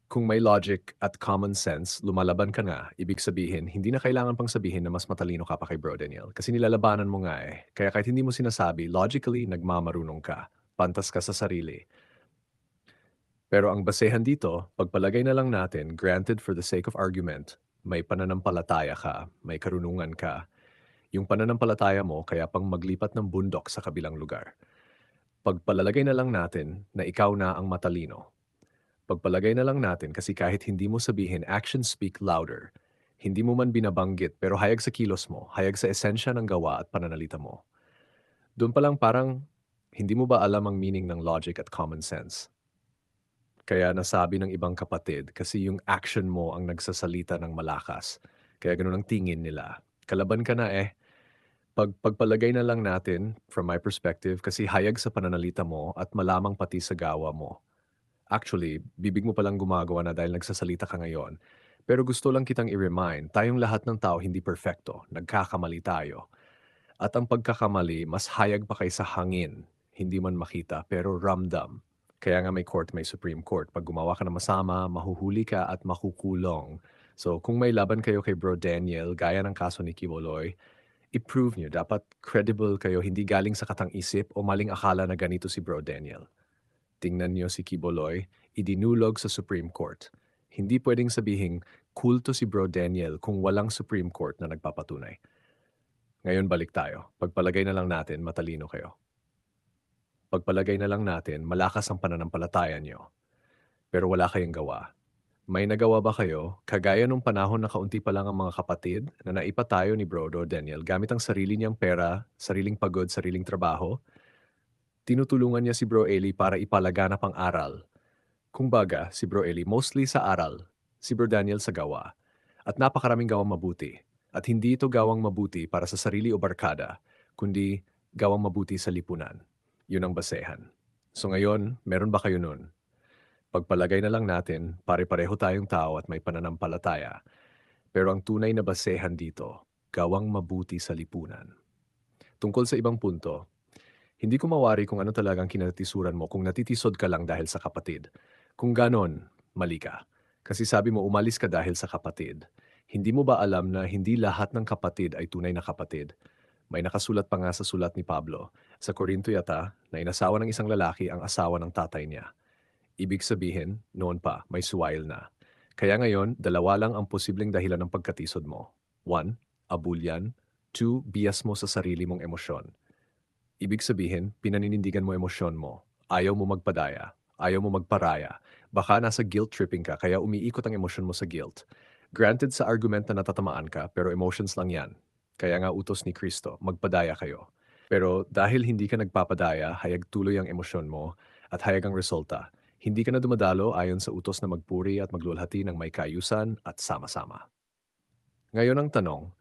Kung may logic at common sense, lumalaban ka nga, ibig sabihin, hindi na kailangan pang sabihin na mas matalino ka pa kay Bro Daniel. Kasi nilalabanan mo nga eh. Kaya kahit hindi mo sinasabi, logically, nagmamarunong ka. Pantas ka sa sarili. Pero ang basehan dito, pagpalagay na lang natin, granted for the sake of argument, may pananampalataya ka, may karunungan ka. Yung pananampalataya mo, kaya pang maglipat ng bundok sa kabilang lugar. Pagpalalagay na lang natin na ikaw na ang matalino. Pagpalagay na lang natin kasi kahit hindi mo sabihin, actions speak louder. Hindi mo man binabanggit pero hayag sa kilos mo, hayag sa esensya ng gawa at pananalita mo. Doon pa lang parang, hindi mo ba alam ang meaning ng logic at common sense? Kaya nasabi ng ibang kapatid kasi yung action mo ang nagsasalita ng malakas. Kaya ganun ang tingin nila. Kalaban ka na eh. Pagpalagay na lang natin, from my perspective, kasi hayag sa pananalita mo at malamang pati sa gawa mo. Actually, bibig mo palang gumagawa na dahil nagsasalita ka ngayon. Pero gusto lang kitang i-remind, tayong lahat ng tao hindi perfecto, nagkakamali tayo. At ang pagkakamali, mas hayag pa kaysa hangin, hindi man makita, pero ramdam. Kaya nga may court, may Supreme Court. Pag gumawa ka ng masama, mahuhuli ka at makukulong. So kung may laban kayo kay Bro Daniel, gaya ng kaso ni Kiboloy, i-prove nyo, dapat credible kayo, hindi galing sa katang-isip o maling akala na ganito si Bro Daniel. Tingnan niyo si Kiboloy, idinulog sa Supreme Court. Hindi pwedeng sabihing kulto si Bro Daniel kung walang Supreme Court na nagpapatunay. Ngayon balik tayo. Pagpalagay na lang natin matalino kayo. Pagpalagay na lang natin malakas ang pananampalataya niyo, pero wala kayong gawa. May nagawa ba kayo, kagaya nung panahon na kaunti pa lang ang mga kapatid na naipatayo ni Bro Daniel gamit ang sarili niyang pera, sariling pagod, sariling trabaho? Tinutulungan niya si Bro Eli para ipalaganap ang aral. Kumbaga, si Bro Eli mostly sa aral, si Bro Daniel sa gawa. At napakaraming gawang mabuti. At hindi ito gawang mabuti para sa sarili o barkada, kundi gawang mabuti sa lipunan. Yun ang basehan. So ngayon, meron ba kayo nun? Pagpalagay na lang natin, pare-pareho tayong tao at may pananampalataya. Pero ang tunay na basehan dito, gawang mabuti sa lipunan. Tungkol sa ibang punto, hindi ko mawari kung ano talagang kinatisuran mo kung natitisod ka lang dahil sa kapatid. Kung ganon, mali ka. Kasi sabi mo umalis ka dahil sa kapatid. Hindi mo ba alam na hindi lahat ng kapatid ay tunay na kapatid? May nakasulat pa nga sa sulat ni Pablo, sa Korinto yata, na inasawa ng isang lalaki ang asawa ng tatay niya. Ibig sabihin, noon pa, may suwail na. Kaya ngayon, dalawa lang ang posibleng dahilan ng pagkatisod mo. One, abulyan. Two, bias mo sa sarili mong emosyon. Ibig sabihin, pinaninindigan mo emosyon mo. Ayaw mo magpadaya. Ayaw mo magparaya. Baka nasa guilt tripping ka kaya umiikot ang emosyon mo sa guilt. Granted sa argument na natatamaan ka, pero emotions lang yan. Kaya nga utos ni Kristo, magpadaya kayo. Pero dahil hindi ka nagpapadaya, hayag tuloy ang emosyon mo at hayag ang resulta. Hindi ka na dumadalo ayon sa utos na magpuri at maglulhati ng may kaayusan at sama-sama. Ngayon ang tanong,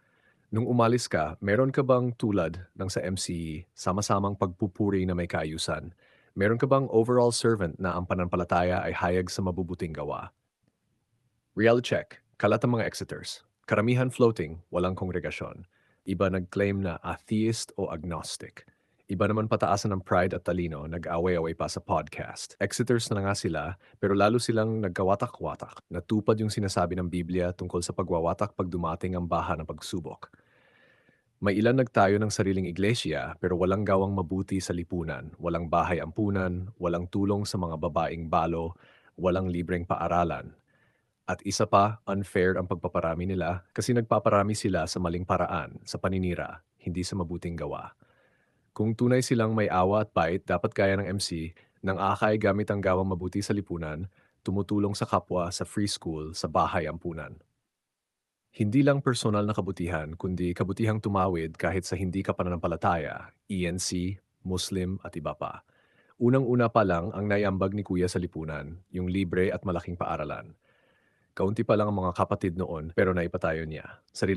nung umalis ka, meron ka bang tulad ng sa MCE, sama-samang pagpupuri na may kaayusan? Meron ka bang overall servant na ang pananampalataya ay hayag sa mabubuting gawa? Reality check, kalat ang mga exiters. Karamihan floating, walang kongregasyon. Iba nag-claim na atheist o agnostic. Iba naman pataasan ng pride at talino, nag-away-away pa sa podcast. Exiters na nga sila, pero lalo silang nagkawatak-watak. Natupad yung sinasabi ng Biblia tungkol sa pagwawatak pag dumating ang baha ng pagsubok. May ilan nagtayo ng sariling iglesia pero walang gawang mabuti sa lipunan, walang bahay ampunan, walang tulong sa mga babaeng balo, walang libreng paaralan. At isa pa, unfair ang pagpaparami nila kasi nagpaparami sila sa maling paraan, sa paninira, hindi sa mabuting gawa. Kung tunay silang may awa at bait, dapat gaya ng MC, nang akay gamit ang gawang mabuti sa lipunan, tumutulong sa kapwa sa free school, sa bahay ampunan. Hindi lang personal na kabutihan, kundi kabutihang tumawid kahit sa hindi ka pananampalataya, ENC, Muslim at iba pa. Unang-una pa lang ang naiambag ni Kuya sa lipunan, yung libre at malaking paaralan. Kaunti pa lang ang mga kapatid noon pero naipatayo niya. Sariling